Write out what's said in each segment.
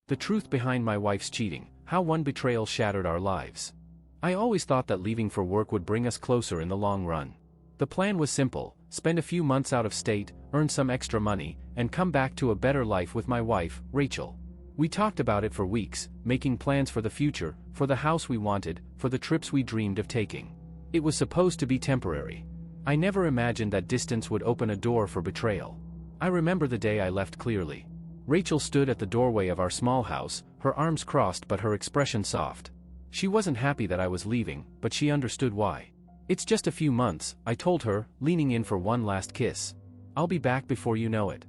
The truth behind my wife's cheating, how one betrayal shattered our lives. I always thought that leaving for work would bring us closer in the long run. The plan was simple: spend a few months out of state, earn some extra money, and come back to a better life with my wife, Rachel. We talked about it for weeks, making plans for the future, for the house we wanted, for the trips we dreamed of taking. It was supposed to be temporary. I never imagined that distance would open a door for betrayal. I remember the day I left clearly. Rachel stood at the doorway of our small house, her arms crossed but her expression soft. She wasn't happy that I was leaving, but she understood why. "It's just a few months," I told her, leaning in for one last kiss. "I'll be back before you know it."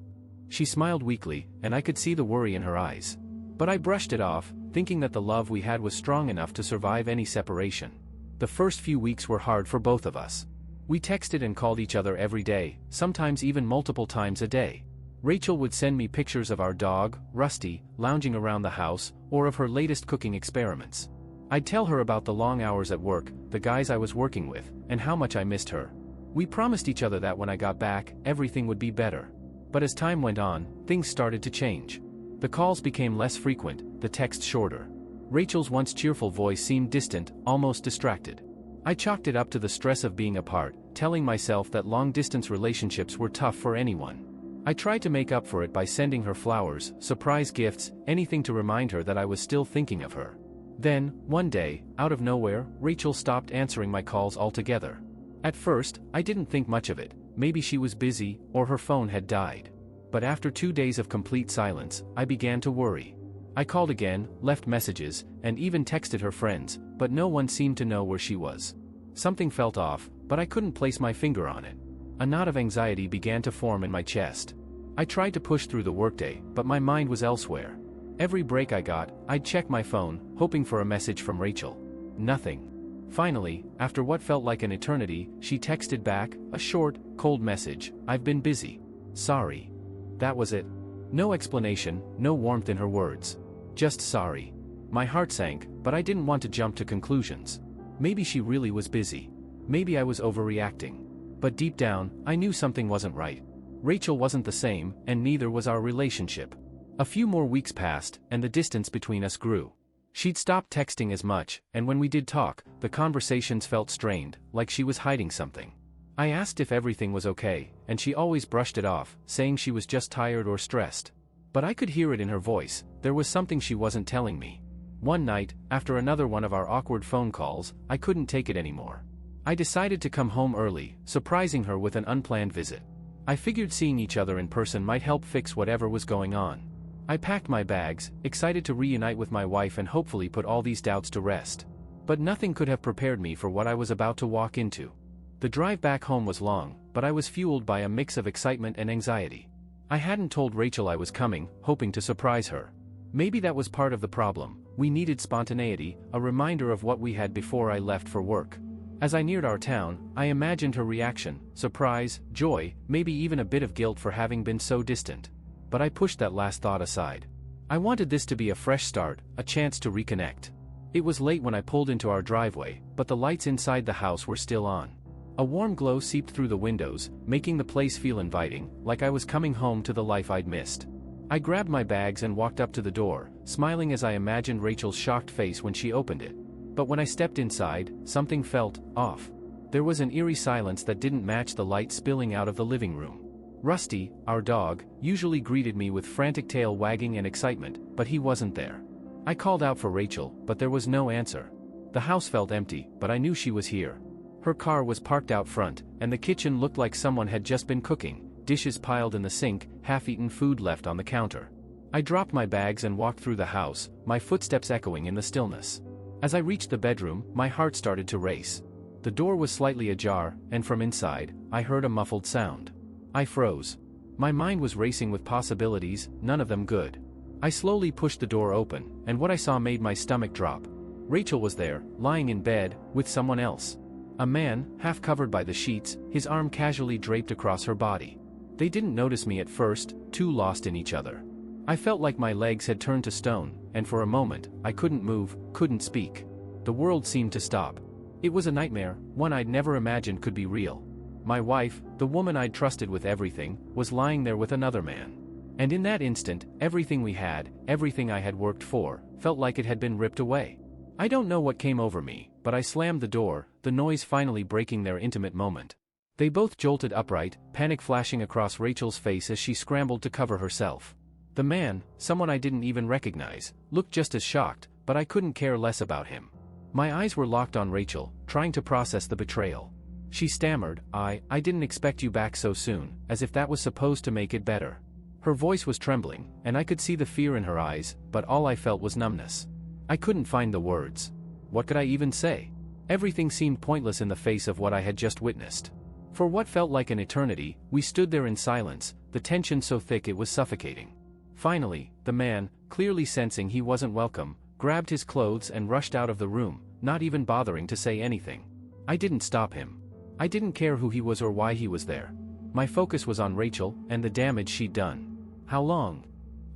She smiled weakly, and I could see the worry in her eyes. But I brushed it off, thinking that the love we had was strong enough to survive any separation. The first few weeks were hard for both of us. We texted and called each other every day, sometimes even multiple times a day. Rachel would send me pictures of our dog, Rusty, lounging around the house, or of her latest cooking experiments. I'd tell her about the long hours at work, the guys I was working with, and how much I missed her. We promised each other that when I got back, everything would be better. But as time went on, things started to change. The calls became less frequent, the texts shorter. Rachel's once cheerful voice seemed distant, almost distracted. I chalked it up to the stress of being apart, telling myself that long-distance relationships were tough for anyone. I tried to make up for it by sending her flowers, surprise gifts, anything to remind her that I was still thinking of her. Then, one day, out of nowhere, Rachel stopped answering my calls altogether. At first, I didn't think much of it. Maybe she was busy, or her phone had died. But after 2 days of complete silence, I began to worry. I called again, left messages, and even texted her friends, but no one seemed to know where she was. Something felt off, but I couldn't place my finger on it. A knot of anxiety began to form in my chest. I tried to push through the workday, but my mind was elsewhere. Every break I got, I'd check my phone, hoping for a message from Rachel. Nothing. Finally, after what felt like an eternity, she texted back, a short, cold message: "I've been busy. Sorry." That was it. No explanation, no warmth in her words. Just sorry. My heart sank, but I didn't want to jump to conclusions. Maybe she really was busy. Maybe I was overreacting. But deep down, I knew something wasn't right. Rachel wasn't the same, and neither was our relationship. A few more weeks passed, and the distance between us grew. She'd stopped texting as much, and when we did talk, the conversations felt strained, like she was hiding something. I asked if everything was okay, and she always brushed it off, saying she was just tired or stressed. But I could hear it in her voice. There was something she wasn't telling me. One night, after another one of our awkward phone calls, I couldn't take it anymore. I decided to come home early, surprising her with an unplanned visit. I figured seeing each other in person might help fix whatever was going on. I packed my bags, excited to reunite with my wife and hopefully put all these doubts to rest. But nothing could have prepared me for what I was about to walk into. The drive back home was long, but I was fueled by a mix of excitement and anxiety. I hadn't told Rachel I was coming, hoping to surprise her. Maybe that was part of the problem. We needed spontaneity, a reminder of what we had before I left for work. As I neared our town, I imagined her reaction: surprise, joy, maybe even a bit of guilt for having been so distant. But I pushed that last thought aside. I wanted this to be a fresh start, a chance to reconnect. It was late when I pulled into our driveway, but the lights inside the house were still on. A warm glow seeped through the windows, making the place feel inviting, like I was coming home to the life I'd missed. I grabbed my bags and walked up to the door, smiling as I imagined Rachel's shocked face when she opened it. But when I stepped inside, something felt off. There was an eerie silence that didn't match the light spilling out of the living room. Rusty, our dog, usually greeted me with frantic tail wagging and excitement, but he wasn't there. I called out for Rachel, but there was no answer. The house felt empty, but I knew she was here. Her car was parked out front, and the kitchen looked like someone had just been cooking, dishes piled in the sink, half-eaten food left on the counter. I dropped my bags and walked through the house, my footsteps echoing in the stillness. As I reached the bedroom, my heart started to race. The door was slightly ajar, and from inside, I heard a muffled sound. I froze. My mind was racing with possibilities, none of them good. I slowly pushed the door open, and what I saw made my stomach drop. Rachel was there, lying in bed, with someone else. A man, half covered by the sheets, his arm casually draped across her body. They didn't notice me at first, too lost in each other. I felt like my legs had turned to stone, and for a moment, I couldn't move, couldn't speak. The world seemed to stop. It was a nightmare, one I'd never imagined could be real. My wife, the woman I'd trusted with everything, was lying there with another man. And in that instant, everything we had, everything I had worked for, felt like it had been ripped away. I don't know what came over me, but I slammed the door, the noise finally breaking their intimate moment. They both jolted upright, panic flashing across Rachel's face as she scrambled to cover herself. The man, someone I didn't even recognize, looked just as shocked, but I couldn't care less about him. My eyes were locked on Rachel, trying to process the betrayal. She stammered, I didn't expect you back so soon, as if that was supposed to make it better. Her voice was trembling, and I could see the fear in her eyes, but all I felt was numbness. I couldn't find the words. What could I even say? Everything seemed pointless in the face of what I had just witnessed. For what felt like an eternity, we stood there in silence, the tension so thick it was suffocating. Finally, the man, clearly sensing he wasn't welcome, grabbed his clothes and rushed out of the room, not even bothering to say anything. I didn't stop him. I didn't care who he was or why he was there. My focus was on Rachel and the damage she'd done. How long?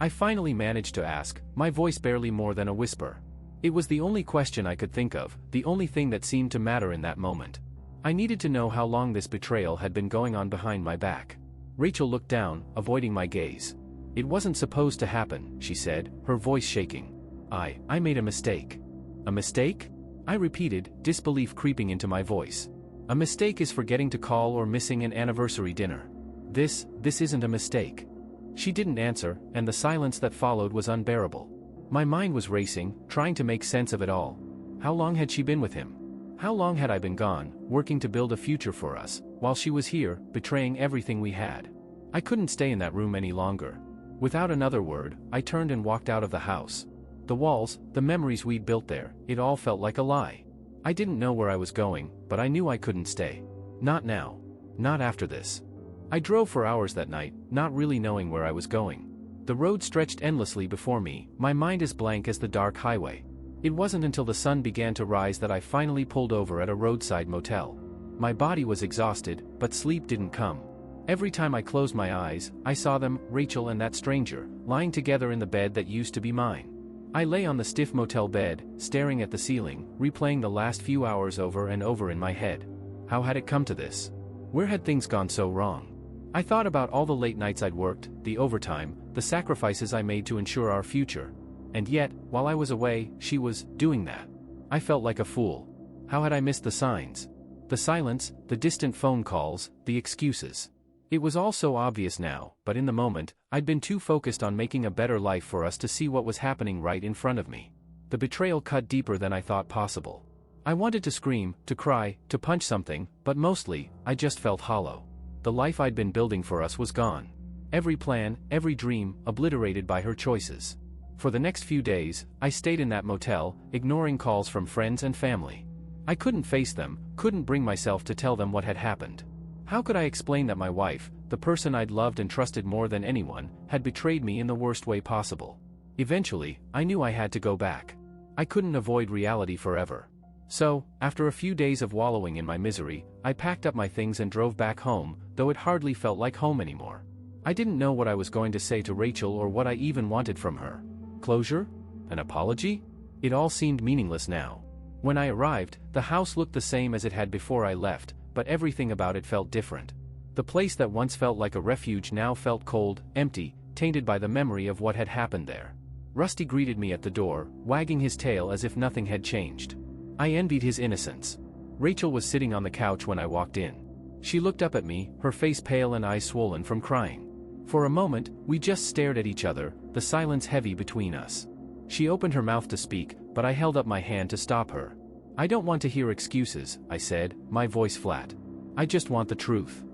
I finally managed to ask, my voice barely more than a whisper. It was the only question I could think of, the only thing that seemed to matter in that moment. I needed to know how long this betrayal had been going on behind my back. Rachel looked down, avoiding my gaze. It wasn't supposed to happen, she said, her voice shaking. I made a mistake. A mistake? I repeated, disbelief creeping into my voice. A mistake is forgetting to call or missing an anniversary dinner. This isn't a mistake. She didn't answer, and the silence that followed was unbearable. My mind was racing, trying to make sense of it all. How long had she been with him? How long had I been gone, working to build a future for us, while she was here, betraying everything we had? I couldn't stay in that room any longer. Without another word, I turned and walked out of the house. The walls, the memories we'd built there, it all felt like a lie. I didn't know where I was going, but I knew I couldn't stay. Not now. Not after this. I drove for hours that night, not really knowing where I was going. The road stretched endlessly before me, my mind as blank as the dark highway. It wasn't until the sun began to rise that I finally pulled over at a roadside motel. My body was exhausted, but sleep didn't come. Every time I closed my eyes, I saw them, Rachel and that stranger, lying together in the bed that used to be mine. I lay on the stiff motel bed, staring at the ceiling, replaying the last few hours over and over in my head. How had it come to this? Where had things gone so wrong? I thought about all the late nights I'd worked, the overtime, the sacrifices I made to ensure our future. And yet, while I was away, she was doing that. I felt like a fool. How had I missed the signs? The silence, the distant phone calls, the excuses. It was all so obvious now, but in the moment, I'd been too focused on making a better life for us to see what was happening right in front of me. The betrayal cut deeper than I thought possible. I wanted to scream, to cry, to punch something, but mostly, I just felt hollow. The life I'd been building for us was gone. Every plan, every dream, obliterated by her choices. For the next few days, I stayed in that motel, ignoring calls from friends and family. I couldn't face them, couldn't bring myself to tell them what had happened. How could I explain that my wife, the person I'd loved and trusted more than anyone, had betrayed me in the worst way possible? Eventually, I knew I had to go back. I couldn't avoid reality forever. So, after a few days of wallowing in my misery, I packed up my things and drove back home, though it hardly felt like home anymore. I didn't know what I was going to say to Rachel or what I even wanted from her. Closure? An apology? It all seemed meaningless now. When I arrived, the house looked the same as it had before I left, but everything about it felt different. The place that once felt like a refuge now felt cold, empty, tainted by the memory of what had happened there. Rusty greeted me at the door, wagging his tail as if nothing had changed. I envied his innocence. Rachel was sitting on the couch when I walked in. She looked up at me, her face pale and eyes swollen from crying. For a moment, we just stared at each other, the silence heavy between us. She opened her mouth to speak, but I held up my hand to stop her. I don't want to hear excuses, I said, my voice flat. I just want the truth.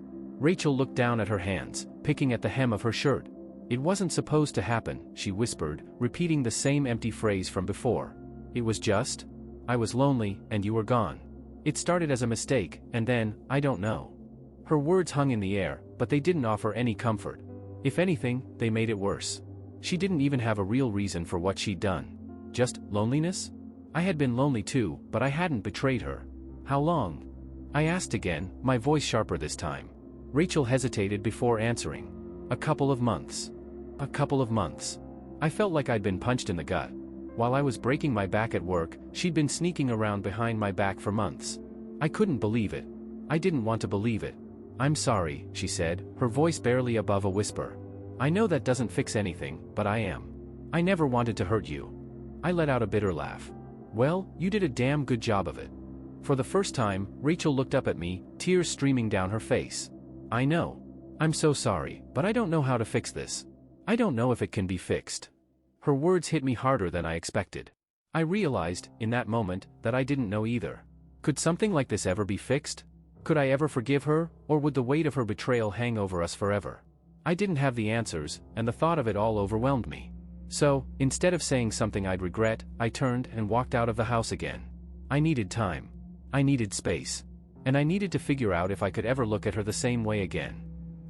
Rachel looked down at her hands, picking at the hem of her shirt. It wasn't supposed to happen, she whispered, repeating the same empty phrase from before. It was just. I was lonely, and you were gone. It started as a mistake, and then, I don't know. Her words hung in the air, but they didn't offer any comfort. If anything, they made it worse. She didn't even have a real reason for what she'd done. Just loneliness? I had been lonely too, but I hadn't betrayed her. How long? I asked again, my voice sharper this time. Rachel hesitated before answering. A couple of months. A couple of months. I felt like I'd been punched in the gut. While I was breaking my back at work, she'd been sneaking around behind my back for months. I couldn't believe it. I didn't want to believe it. I'm sorry, she said, her voice barely above a whisper. I know that doesn't fix anything, but I am. I never wanted to hurt you. I let out a bitter laugh. Well, you did a damn good job of it. For the first time, Rachel looked up at me, tears streaming down her face. I know. I'm so sorry, but I don't know how to fix this. I don't know if it can be fixed. Her words hit me harder than I expected. I realized, in that moment, that I didn't know either. Could something like this ever be fixed? Could I ever forgive her, or would the weight of her betrayal hang over us forever? I didn't have the answers, and the thought of it all overwhelmed me. So, instead of saying something I'd regret, I turned and walked out of the house again. I needed time. I needed space. And I needed to figure out if I could ever look at her the same way again.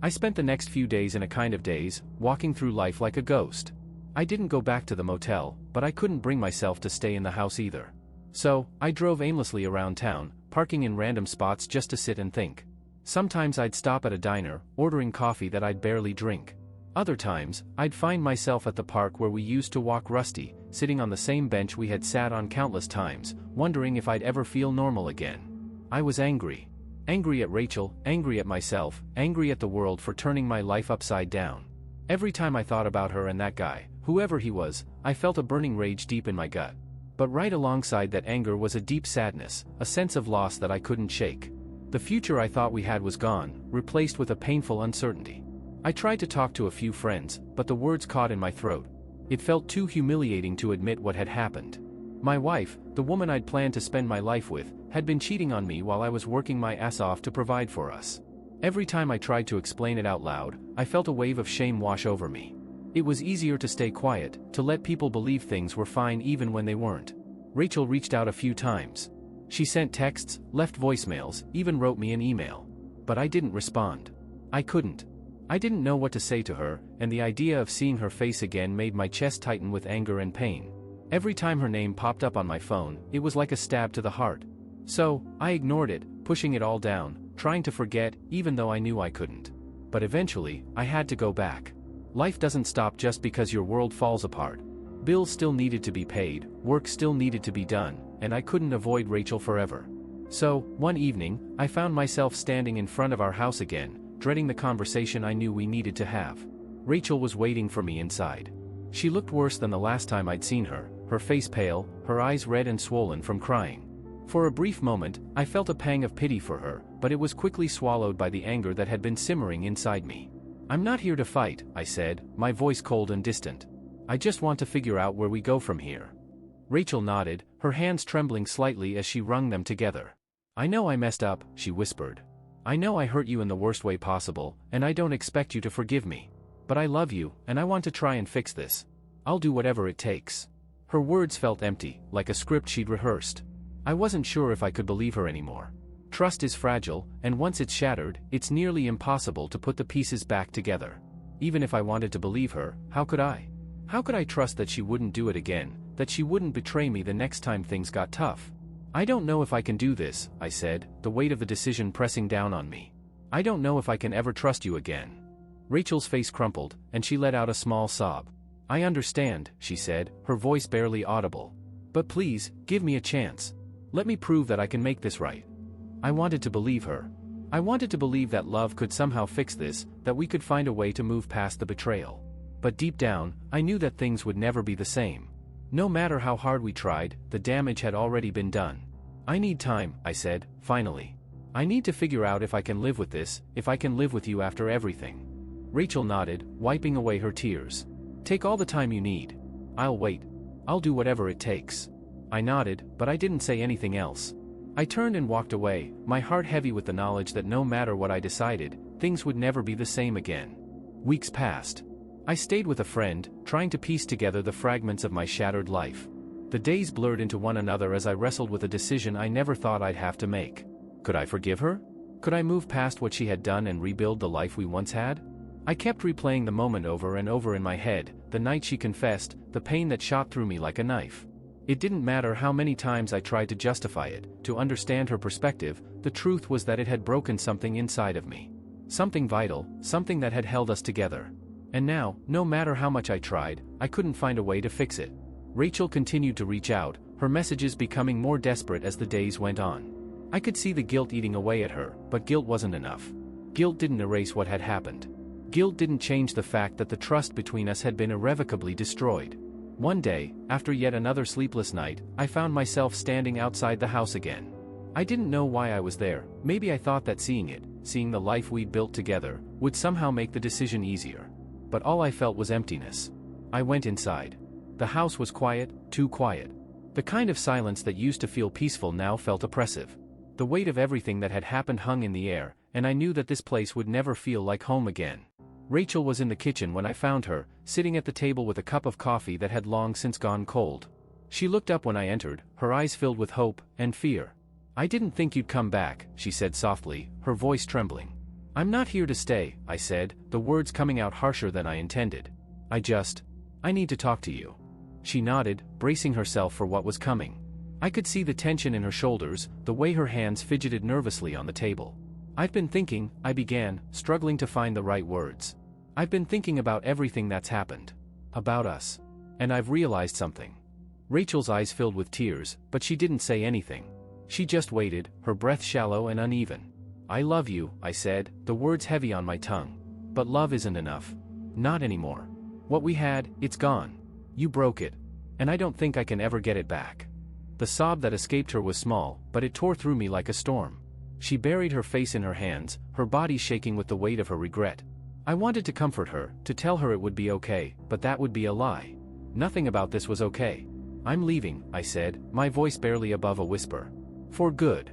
I spent the next few days in a kind of daze, walking through life like a ghost. I didn't go back to the motel, but I couldn't bring myself to stay in the house either. So, I drove aimlessly around town, parking in random spots just to sit and think. Sometimes I'd stop at a diner, ordering coffee that I'd barely drink. Other times, I'd find myself at the park where we used to walk Rusty, sitting on the same bench we had sat on countless times, wondering if I'd ever feel normal again. I was angry. Angry at Rachel, angry at myself, angry at the world for turning my life upside down. Every time I thought about her and that guy, whoever he was, I felt a burning rage deep in my gut. But right alongside that anger was a deep sadness, a sense of loss that I couldn't shake. The future I thought we had was gone, replaced with a painful uncertainty. I tried to talk to a few friends, but the words caught in my throat. It felt too humiliating to admit what had happened. My wife, the woman I'd planned to spend my life with, had been cheating on me while I was working my ass off to provide for us. Every time I tried to explain it out loud, I felt a wave of shame wash over me. It was easier to stay quiet, to let people believe things were fine even when they weren't. Rachel reached out a few times. She sent texts, left voicemails, even wrote me an email. But I didn't respond. I couldn't. I didn't know what to say to her, and the idea of seeing her face again made my chest tighten with anger and pain. Every time her name popped up on my phone, it was like a stab to the heart. So, I ignored it, pushing it all down, trying to forget, even though I knew I couldn't. But eventually, I had to go back. Life doesn't stop just because your world falls apart. Bills still needed to be paid, work still needed to be done, and I couldn't avoid Rachel forever. So, one evening, I found myself standing in front of our house again, dreading the conversation I knew we needed to have. Rachel was waiting for me inside. She looked worse than the last time I'd seen her, her face pale, her eyes red and swollen from crying. For a brief moment, I felt a pang of pity for her, but it was quickly swallowed by the anger that had been simmering inside me. "I'm not here to fight," I said, my voice cold and distant. "I just want to figure out where we go from here." Rachel nodded, her hands trembling slightly as she wrung them together. "I know I messed up," she whispered. "I know I hurt you in the worst way possible, and I don't expect you to forgive me. But I love you, and I want to try and fix this. I'll do whatever it takes." Her words felt empty, like a script she'd rehearsed. I wasn't sure if I could believe her anymore. Trust is fragile, and once it's shattered, it's nearly impossible to put the pieces back together. Even if I wanted to believe her, how could I? How could I trust that she wouldn't do it again, that she wouldn't betray me the next time things got tough? "I don't know if I can do this," I said, the weight of the decision pressing down on me. "I don't know if I can ever trust you again." Rachel's face crumpled, and she let out a small sob. "I understand," she said, her voice barely audible. "But please, give me a chance. Let me prove that I can make this right." I wanted to believe her. I wanted to believe that love could somehow fix this, that we could find a way to move past the betrayal. But deep down, I knew that things would never be the same. No matter how hard we tried, the damage had already been done. "I need time," I said, finally. "I need to figure out if I can live with this, if I can live with you after everything." Rachel nodded, wiping away her tears. "Take all the time you need. I'll wait. I'll do whatever it takes." I nodded, but I didn't say anything else. I turned and walked away, my heart heavy with the knowledge that no matter what I decided, things would never be the same again. Weeks passed. I stayed with a friend, trying to piece together the fragments of my shattered life. The days blurred into one another as I wrestled with a decision I never thought I'd have to make. Could I forgive her? Could I move past what she had done and rebuild the life we once had? I kept replaying the moment over and over in my head, the night she confessed, the pain that shot through me like a knife. It didn't matter how many times I tried to justify it, to understand her perspective, the truth was that it had broken something inside of me. Something vital, something that had held us together. And now, no matter how much I tried, I couldn't find a way to fix it. Rachel continued to reach out, her messages becoming more desperate as the days went on. I could see the guilt eating away at her, but guilt wasn't enough. Guilt didn't erase what had happened. Guilt didn't change the fact that the trust between us had been irrevocably destroyed. One day, after yet another sleepless night, I found myself standing outside the house again. I didn't know why I was there. Maybe I thought that seeing the life we'd built together, would somehow make the decision easier. But all I felt was emptiness. I went inside. The house was quiet, too quiet. The kind of silence that used to feel peaceful now felt oppressive. The weight of everything that had happened hung in the air, and I knew that this place would never feel like home again. Rachel was in the kitchen when I found her, sitting at the table with a cup of coffee that had long since gone cold. She looked up when I entered, her eyes filled with hope and fear. "I didn't think you'd come back," she said softly, her voice trembling. "I'm not here to stay," I said, the words coming out harsher than I intended. I need to talk to you." She nodded, bracing herself for what was coming. I could see the tension in her shoulders, the way her hands fidgeted nervously on the table. "I've been thinking," I began, struggling to find the right words. "I've been thinking about everything that's happened. About us. And I've realized something." Rachel's eyes filled with tears, but she didn't say anything. She just waited, her breath shallow and uneven. "I love you," I said, the words heavy on my tongue. "But love isn't enough. Not anymore. What we had, it's gone. You broke it. And I don't think I can ever get it back." The sob that escaped her was small, but it tore through me like a storm. She buried her face in her hands, her body shaking with the weight of her regret. I wanted to comfort her, to tell her it would be okay, but that would be a lie. Nothing about this was okay. "I'm leaving," I said, my voice barely above a whisper. "For good."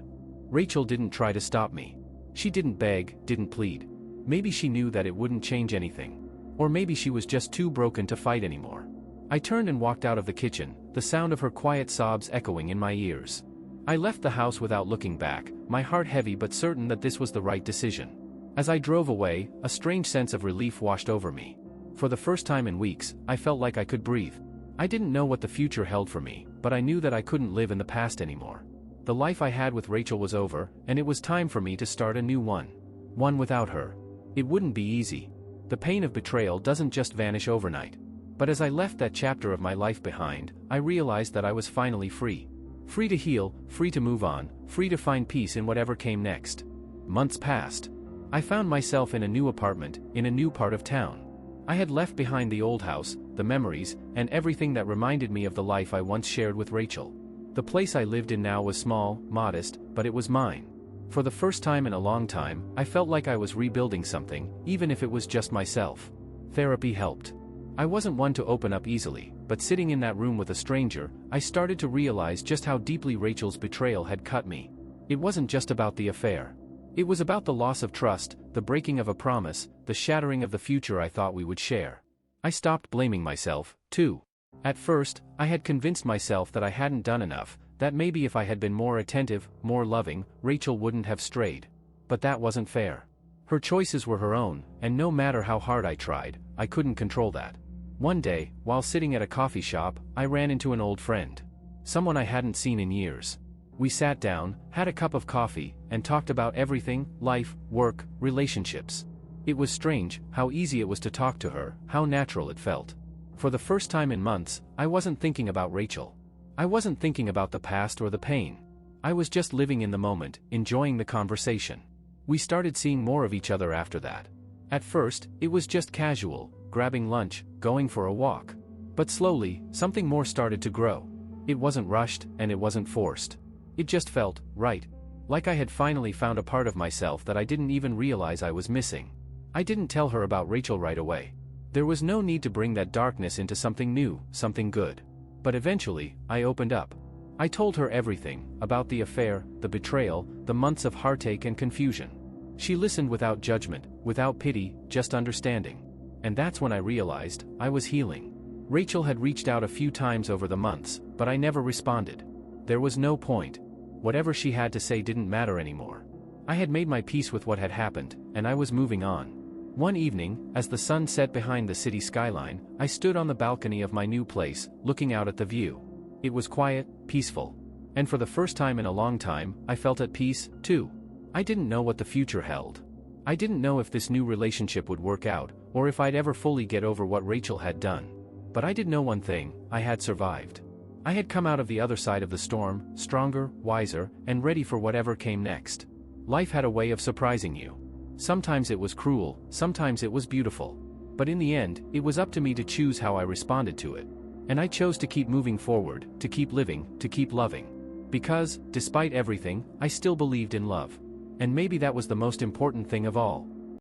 Rachel didn't try to stop me. She didn't beg, didn't plead. Maybe she knew that it wouldn't change anything. Or maybe she was just too broken to fight anymore. I turned and walked out of the kitchen, the sound of her quiet sobs echoing in my ears. I left the house without looking back, my heart heavy but certain that this was the right decision. As I drove away, a strange sense of relief washed over me. For the first time in weeks, I felt like I could breathe. I didn't know what the future held for me, but I knew that I couldn't live in the past anymore. The life I had with Rachel was over, and it was time for me to start a new one. One without her. It wouldn't be easy. The pain of betrayal doesn't just vanish overnight. But as I left that chapter of my life behind, I realized that I was finally free. Free to heal, free to move on, free to find peace in whatever came next. Months passed. I found myself in a new apartment, in a new part of town. I had left behind the old house, the memories, and everything that reminded me of the life I once shared with Rachel. The place I lived in now was small, modest, but it was mine. For the first time in a long time, I felt like I was rebuilding something, even if it was just myself. Therapy helped. I wasn't one to open up easily, but sitting in that room with a stranger, I started to realize just how deeply Rachel's betrayal had cut me. It wasn't just about the affair. It was about the loss of trust, the breaking of a promise, the shattering of the future I thought we would share. I stopped blaming myself, too. At first, I had convinced myself that I hadn't done enough, that maybe if I had been more attentive, more loving, Rachel wouldn't have strayed. But that wasn't fair. Her choices were her own, and no matter how hard I tried, I couldn't control that. One day, while sitting at a coffee shop, I ran into an old friend. Someone I hadn't seen in years. We sat down, had a cup of coffee, and talked about everything: life, work, relationships. It was strange how easy it was to talk to her, how natural it felt. For the first time in months, I wasn't thinking about Rachel. I wasn't thinking about the past or the pain. I was just living in the moment, enjoying the conversation. We started seeing more of each other after that. At first, it was just casual, grabbing lunch, going for a walk. But slowly, something more started to grow. It wasn't rushed, and it wasn't forced. It just felt right. Like I had finally found a part of myself that I didn't even realize I was missing. I didn't tell her about Rachel right away. There was no need to bring that darkness into something new, something good. But eventually, I opened up. I told her everything, about the affair, the betrayal, the months of heartache and confusion. She listened without judgment, without pity, just understanding. And that's when I realized I was healing. Rachel had reached out a few times over the months, but I never responded. There was no point. Whatever she had to say didn't matter anymore. I had made my peace with what had happened, and I was moving on. One evening, as the sun set behind the city skyline, I stood on the balcony of my new place, looking out at the view. It was quiet, peaceful. And for the first time in a long time, I felt at peace, too. I didn't know what the future held. I didn't know if this new relationship would work out, or if I'd ever fully get over what Rachel had done. But I did know one thing: I had survived. I had come out of the other side of the storm, stronger, wiser, and ready for whatever came next. Life had a way of surprising you. Sometimes it was cruel, sometimes it was beautiful. But in the end, it was up to me to choose how I responded to it. And I chose to keep moving forward, to keep living, to keep loving. Because, despite everything, I still believed in love. And maybe that was the most important thing of all.